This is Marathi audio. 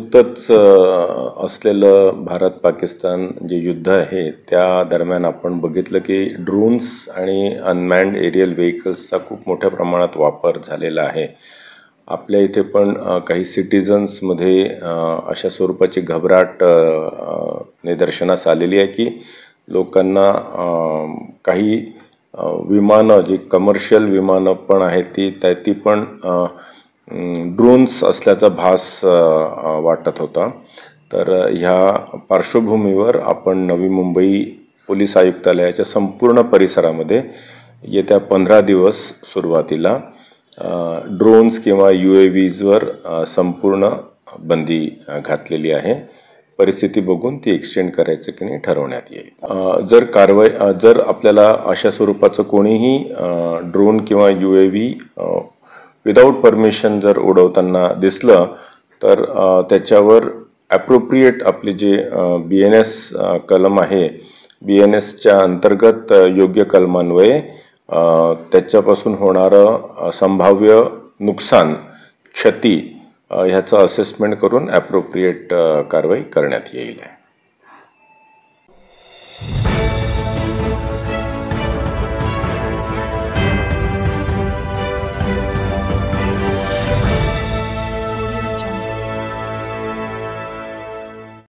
नुकतंच असलेलं भारत-पाकिस्तान जे युद्ध आहे त्या दरम्यान आपण बघितलं की ड्रोन्स आणि अनमॅन्ड एरियल व्हेकल्सचा खूप मोठ्या प्रमाणात वापर झालेला आहे। आपल्या इथे पण काही सिटीजन्समध्ये अशा स्वरूपाची घबराट निदर्शनास आलेली आहे की लोकांना काही विमानं जी कमर्शियल विमानं पण आहेत ती पण ड्रोन्स असल्याचा भास वाटत होता। तर ह्या पार्श्वभूमीवर आपण नवी मुंबई पोलीस आयुक्तालयाच्या संपूर्ण परिसरामध्ये येत्या 15 दिवस सुरुवातीला ड्रोन्स किंवा UAVsवर संपूर्ण बंदी घातलेली आहे। परिस्थिती बघून ती एक्सटेंड करायचं की नाही ठरवण्यात येईल। जर आपल्याला अशा स्वरूपाचं कोणीही ड्रोन किंवा UAV विदाउट परमिशन जर उडवताना दिसलं तर त्याच्यावर ॲप्रोप्रिएट आपले जे BNS कलम आहे, BNSच्या अंतर्गत योग्य कलमान्वये त्याच्यापासून होणारं संभाव्य नुकसान, क्षती ह्याचं असेसमेंट करून ॲप्रोप्रिएट कारवाई करण्यात येईल।